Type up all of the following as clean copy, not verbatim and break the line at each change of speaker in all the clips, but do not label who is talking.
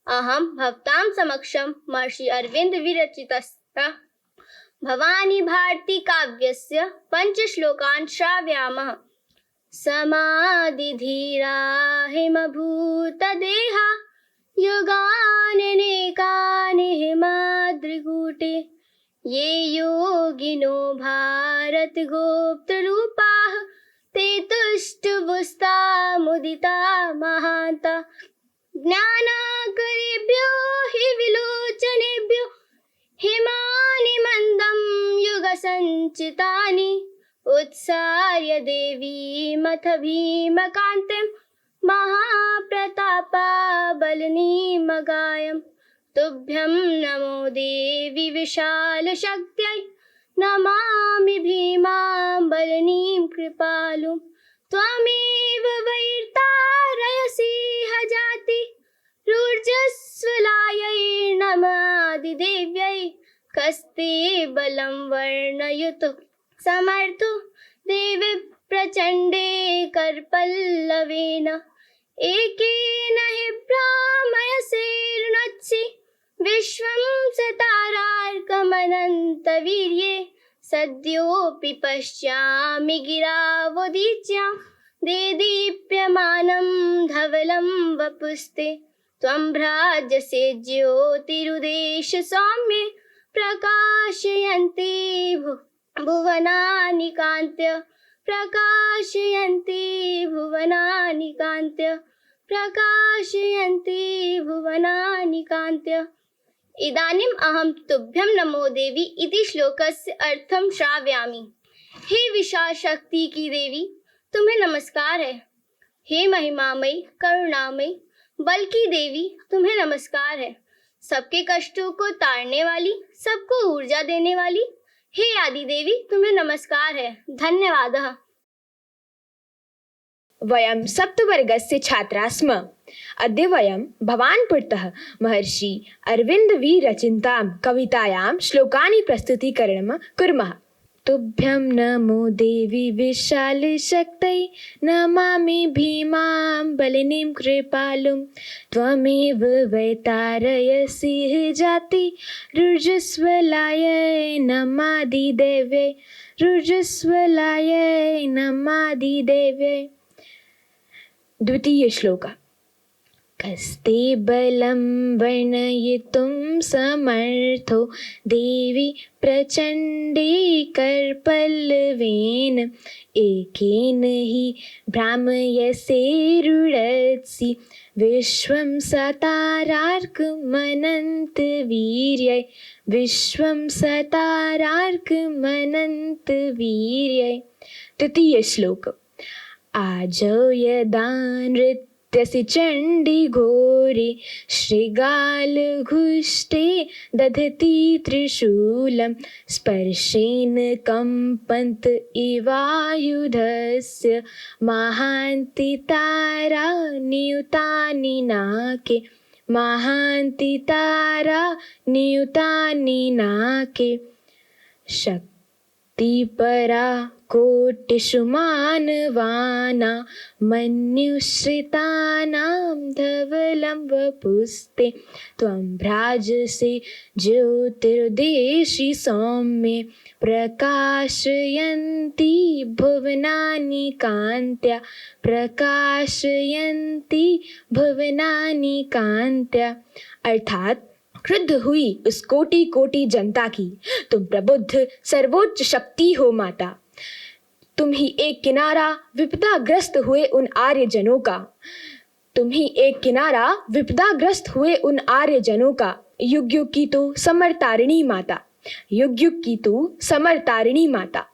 अहं भवतां समक्षं महर्षि अरविन्द विरचितस्य भवानी भारती काव्यस्य पञ्चश्लोकान् श्रावयामः। समाधिधीरा हिमभूतदेहा युगान्यनेकानि हिमाद्रिकूटे ये योगिनो भारतगोप्तरूपाः ते तुष्टुवुस्ता मुदिता महान्ता ज्ञानाकरेभ्यो हि विलोचनेभ्यो हिमानि मन्दं युगसञ्चितानि उत्सार्य देवीमथ भीमकान्तिं महाप्रतापाबलिनीमगायं तुभ्यं नमो देवी विशालशक्त्यै नमामि भीमां बलिनीं कृपालुं त्वमेव वैर्तारयसि हजाति रूर्जस्वलायै नमादिदेव्यै कस्ते बलं वर्णयुतो समर्थो देवी प्रचण्डे करपल्लवेन एकेन हि भ्रामयसेर्नच्छि विश्वं सतारार्कमनन्तवीर्ये सद्योऽपि पश्यामि गिरावोदीच्यां देदीप्यमानं धवलं वपुस्ते त्वं भ्राजसे ज्योतिरुदेश सौम्ये प्रकाशयन्ति भुवनानि कान्त्य प्रकाशयन्ति भुवनानि कान्त्य प्रकाशयन्ति भुवनानि कान्त्य। इदानीम् अहं तुभ्यं नमो देवी इति श्लोकस्य अर्थं श्रावयामि। हे विशाल शक्ति की देवी, तुम्हें नमस्कार है। हे महिमामयी करुणामयी बल की देवी, तुम्हें नमस्कार है। सबके कष्टों को तारने वाली, सबको ऊर्जा देने वाली हे आदि देवी, तुम्हें नमस्कार है। धन्यवादः।
वयं सप्तवर्गस्य छात्राः स्म। अद्य वयं भवान्पुरतः महर्षि अरविन्दविरचितां कवितायां श्लोकानि प्रस्तुतीकरणं कुर्मः। तुभ्यं नमो देवी विशालशक्त्यै नमामि भीमां बलिनीं कृपालुं त्वमेव वैतारयसि जाति रुजस्वलायै नमादिदेव्यै रुजस्वलायै नमादिदेव्यै। द्वितीय श्लोक। कस्ते बलं वर्णयितुं समर्थो देवी प्रचण्डे करपल्लवेन एकेन हि भ्रामयसेरुरत्सि विश्वं सतारार्कमनन्तवीर्यै विश्वं सतारार्कमनन्तवीर्यै। तृतीय श्लोक। आजौ यदा नृत्यसि चण्डी घोरे श्रृगालघुष्टे दधति त्रिशूलं स्पर्शेन कम्पन्त इवायुधस्य महान्ति तारा नियुतानि नाके महान्ति तारा नियुतानि नाके। शक्तिपरा कोटिषु मानवानां मन्युश्रितानां धवलं वपुस्ते त्वं भ्राजसे ज्योतिरुदेशि सौम्ये प्रकाशयन्ति भुवनानि कान्त्या प्रकाशयन्ति भुवनानि कान्त्या। अर्थात क्रुद्ध हुई उस कोटि कोटि जनता की तुम प्रबुद्ध सर्वोच्च शक्ति हो माता। तुम ही एक किनारा विपदाग्रस्त हुए उन आर्य जनों का तुम ही एक किनारा विपदाग्रस्त हुए उन आर्य जनों का। युग युग की तू समरतारिणी माता युग युग की तू समरतारिणी माता।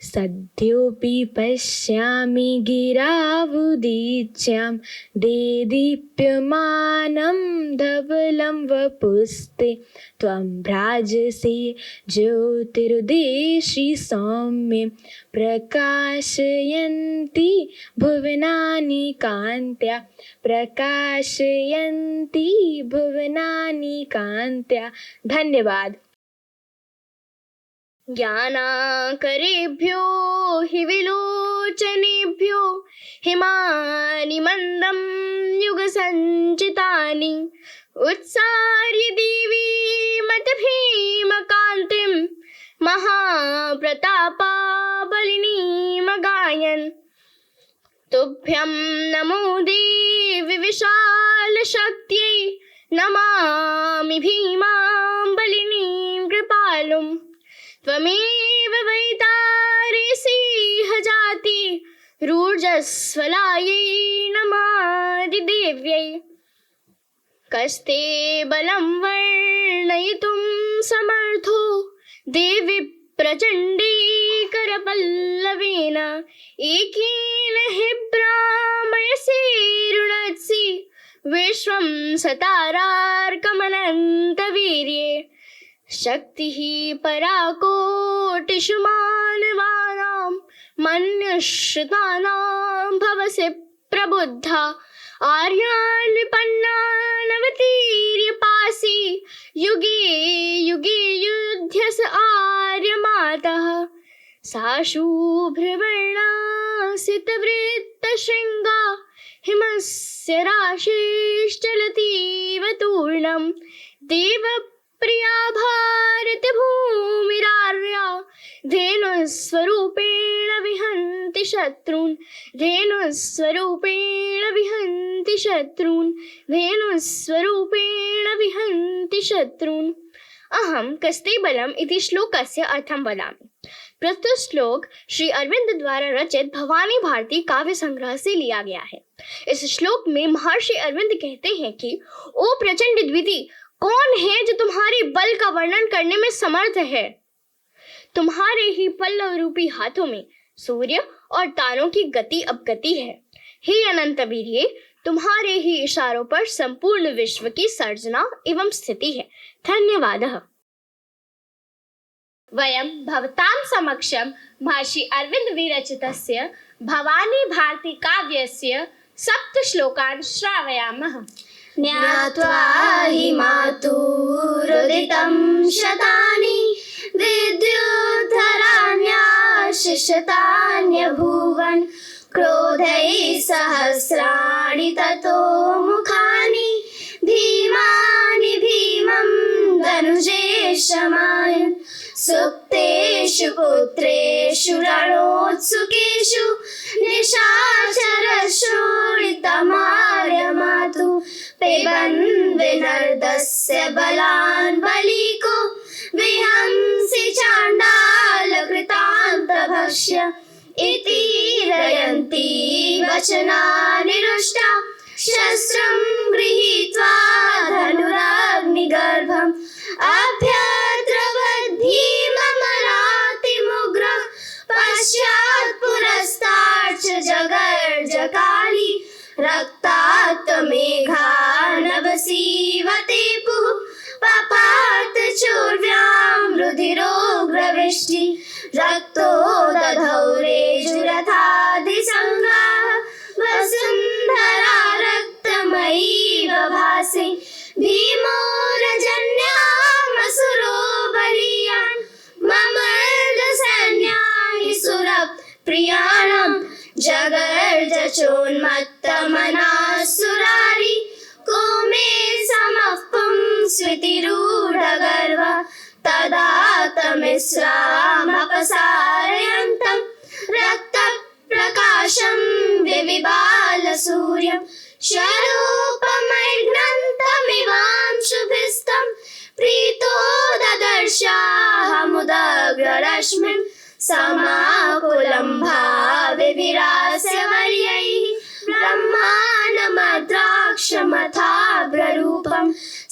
सद्योऽपि पश्यामि गिरावुदीच्यां देदीप्यमानं धवलं वपुस्ते त्वं भ्राजसे ज्योतिरुदेशि सौम्ये प्रकाशयन्ति भुवनानि कान्त्या प्रकाशयन्ति भुवनानि कान्त्या। धन्यवाद।
ज्ञानाकरेभ्यो हि विलोचनेभ्यो हिमानि मन्दं युगसञ्चितानि उत्सार्य देवी मत भीमकान्तिं महाप्रतापाबलिनीमगायन् तुभ्यं नमो देवी विशालशक्त्यै नमामि भीमां कृपालुं त्वमेव वैतारेसीह जाति रूर्जस्वलायै नमादिदेव्यै कस्ते बलं वर्णयितुं समर्थो देवी प्रचण्डी करपल्लवेन एकेन हि भ्रामयसीरुणत्सि विश्वं सतारार्कमनन्तवीर्ये शक्तिः पराकोटिषु मानवानां मनुष्यतानां भवसि प्रबुद्धा आर्यान् विपन्नानवतीर्य पासि युगे युगे युध्यस आर्यमातः सा शुभ्रवर्णा सितवृत्तशृङ्गा हिमस्य राशिश्चलतीव तूर्णं देवप्रिया भारतभूमिरार्या धेनुस्वरूपेण विहन्ति शत्रून् धेनुस्वरूपेण विहन्ति शत्रून् धेनुस्वरूपेण विहन्ति शत्रून् अहं कस्ते बलम् इति श्लोकस्य अर्थं वदामि। प्रस्तुत श्लोक श्री अरविंद द्वारा रचित भवानी भारती काव्य संग्रह से लिया गया है। इस श्लोक में महर्षि अरविंद कहते हैं कि ओ प्रचंड द्विति, कौन है जो तुम्हारे बल का वर्णन करने में समर्थ है? तुम्हारे ही पल्लव रूपी हाथों में सूर्य और तारों की गति अपगति है। हे अनंत वीर्ये, तुम्हारे ही इशारों पर संपूर्ण विश्व की सर्जना एवं स्थिति है। धन्यवादः। वयं भवतां समक्षं महर्षि अरविंद विरचितस्य भवानी भारती काव्यस्य सप्तश्लोकान् श्रावयामः।
ज्ञात्वा हि मातुरुदितं शतानि विद्युद्धराण्यशतान्यभुवन् क्रोधैः सहस्राणि ततो मुखानि भीमानि भीमं धनुजेशमायन् सुप्तेषु पुत्रेषु रणोत्सुकेषु निशाचरशोणितमार्यमातु पिबन् विनर्दस्य बलान् बलिको विहंसि चाण्डालकृतान्तभक्ष्य इति रयन्ती वचनानि रुष्टा शस्त्रं गृहीत्वा धनुरग्निगर्भम् अभ्यद्रवद्भीममरातिमुग्रः पश्चात् पुरस्तात् च जगर्जकाली रक्तात्तमेघा नभसीवते पुः पपात चोर्व्यां रुधिरोग्रवृष्टि रक्तो दधौ रेजुरथाधिसङ्गाः वसुन्धरा रक्तमयी बभासे भीमो रजन्यामसुरो बलीयान् ममर्दसैन्यानि सुरप्रियाणां जगर्ज चोन्मत्तमनासुरारि को मे समः पुंस्वितिरूढगर्व तदा तमिस्रामपसारयन्तं रक्तप्रकाशं विविबालसूर्यं शरोपमैघ्नन्तमिवांशुभिस्तं प्रीतो ददर्शाहमुदग्ररश्मिं समाकुलं भाविविरास्य वर्यैः ब्रह्माण्डमद्राक्षमथाभ्ररूपं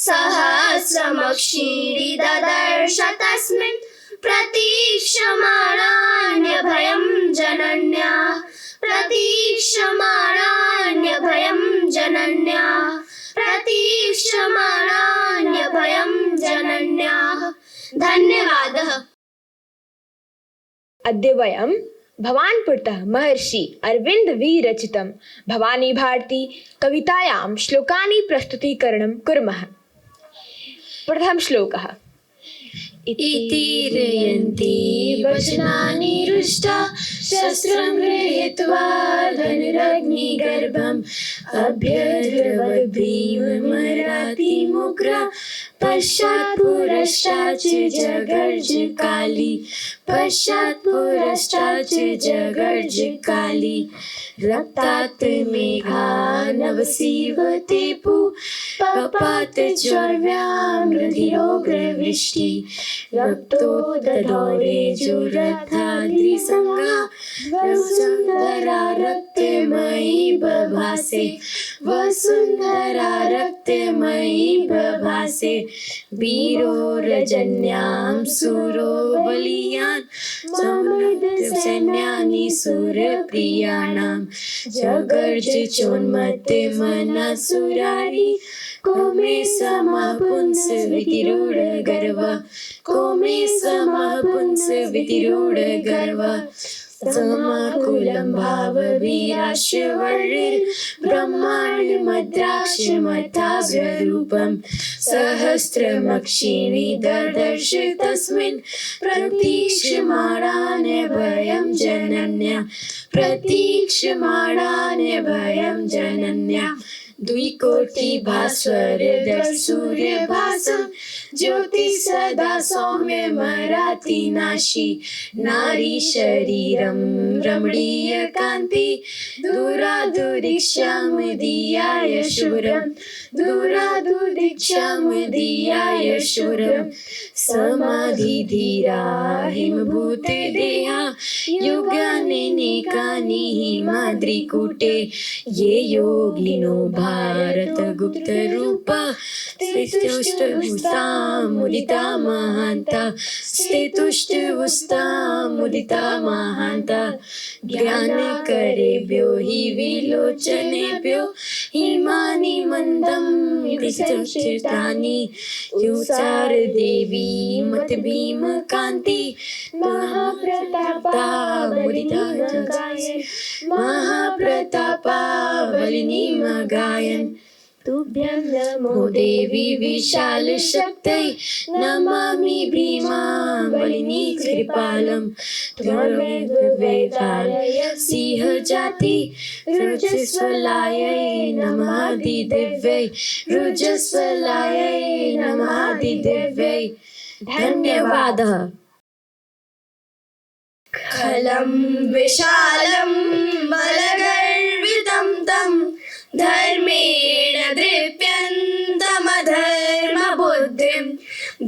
सहस्रमक्षीरि ददर्श तस्मिन् प्रतीक्षमाणान्यभयं जनन्याः प्रतीक्षमाणान्यभयं जनन्याः प्रतीक्षमाणान्यभयं जनन्याः। धन्यवादः।
अद्य वयं भवान्पुरतः महर्षि अरविन्द विरचितं भवानी भारती कवितायां श्लोकानि प्रस्तुतीकरणं कुर्मः। प्रथम श्लोकः।
इति रयन्ती वचनानि रुष्टा शस्त्रं गृहीत्वा धनुरग्निगर्भम् अभ्यद्रवद् भीममराति मुग्रा पश्चात् पुरस्ताच्च जगर्ज काली पश्चात् पुरस्ताच्च जगर्ज काली रक्तात् मेघानवसीवते पपात चौर्व्यां रुधिरोग्रवृष्टि रक्तो दधौरे जुरथाद्रिसंगा वसुंधरा रक्तमयी बभासे वसुंधरा रक्तमयी बभासे वीरो रजन्यां सुरो बलियान् सैन्यानि सुरप्रियाणां जगर्ज चोन्मत्ते मनसुरारी को मे समः पुंस वितिरूढ गर्व को मे समः पुंस वितिरूढ गर्व समाकुलं भाववीराश्यवर्णिर्ब्रह्माण्डमद्राक्षमथाभ्यरूपं सहस्रमक्षिणी ददर्श तस्मिन् प्रतीक्षमाणान्यभयं जनन्या प्रतीक्षमाणान्यभयं जनन्या द्विकोटिभास्वर सूर्यभासं ज्योति सदा सौम्यमराति नाशी नारी शरीरं रमणीय कान्ति दूरादुरीक्षामदीयाय शूरं दूरादुरीक्षामदीयाय शूरं समाधिधीरा हिमभूते देहा युगान्यनेकानि हिमाद्रिकूटे ये योगिनो भारत गुप्त रूपा स्थितुष्टुस्तामुदिता महान्ता स्थितुष्टुस्तामुदिता महान्ता ज्ञान करेभ्यो हि विलोचनेभ्यो हिमानि मन्दं विचितानि युसार देवी मत भीम कांति महाप्रतापा मुदिता गायन महाप्रतापा बलिनी गायन तुभ्यं नमो देवी विशाल शक्तये नमामि भीमां बलिनी कृपालं त्वमेव वेदालय सिंह जाति रुजस्वलायै नमादिदिव्यै रुजस्वलायै नमादिदिव्यै धन्यवादः। खलं विशालं बलगर्वितं तं धर्मेण दृप्यन्तमधर्मबुद्धिं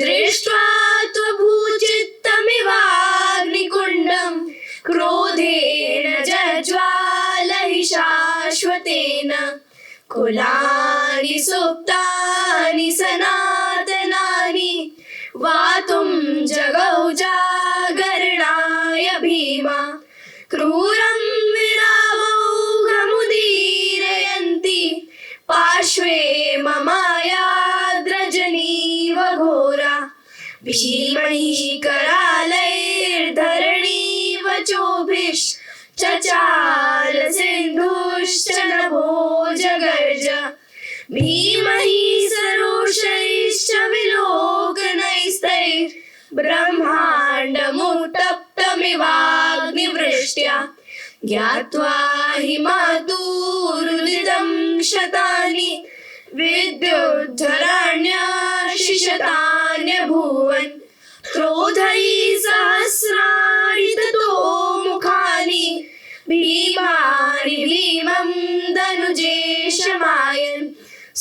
दृष्ट्वा त्वभूचित्तमिवाग्निकुण्डं क्रोधेन जज्वालहि शाश्वतेन कुलानि सुप्तानि सनातनानि वातुं जगौ जागरणाय भीमा क्रूरं विरामौघमुदीरयन्ति पार्श्वे ममायाद्रजनीव घोरा भीमैः करालैर्धरणीव चोभिश्चचाल सिन्धुश्च नभो जगर्ज भीमहि सरोषैश्च विलोकनैस्तैर्ब्रह्माण्डमुत्तप्तमिवाग्निवृष्ट्या ज्ञात्वा हिमातुरुदितं शतानि विद्युद्धरण्याशिशतान्यभूवन् क्रोधैः सहस्राणि ततो मुखानि भीमानि भीमं धनुजेशमायन्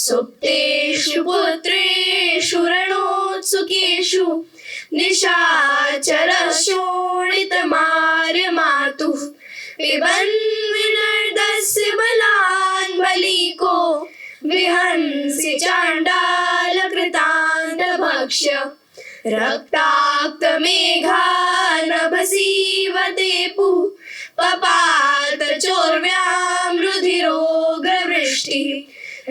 सुप्तेषु पुत्रेषु रणोत्सुकेषु निशाचरशोणितमार्यमातुः पिबन् विनर्दस्य बलान् बलिको विहंसि चाण्डालकृतान्तभक्ष्य रक्ताक्तमेघानभसीवते पपात चोर्व्यां रुधिरोग्रवृष्टिः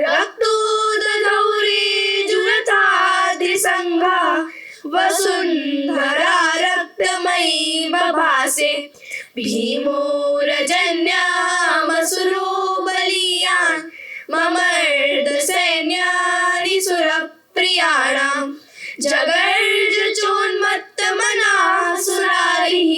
रक्तोदधौरे जुरथाद्रिसंगा वसुंधरा रक्तमयी बभासे भीमो रजन्यामसुरो बलीयान् ममर्दसैन्यानि सुरप्रियाणां जगर्ज चोन्मत्तमनासुरारिः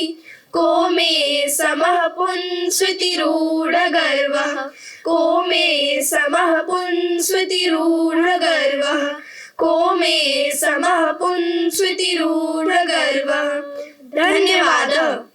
को मे स समः पुंस्वितिरूढगर्वः को मे समः पुंस्वितिरूढगर्वः को मे समः पुंस्वितिरूढगर्वः। धन्यवादः।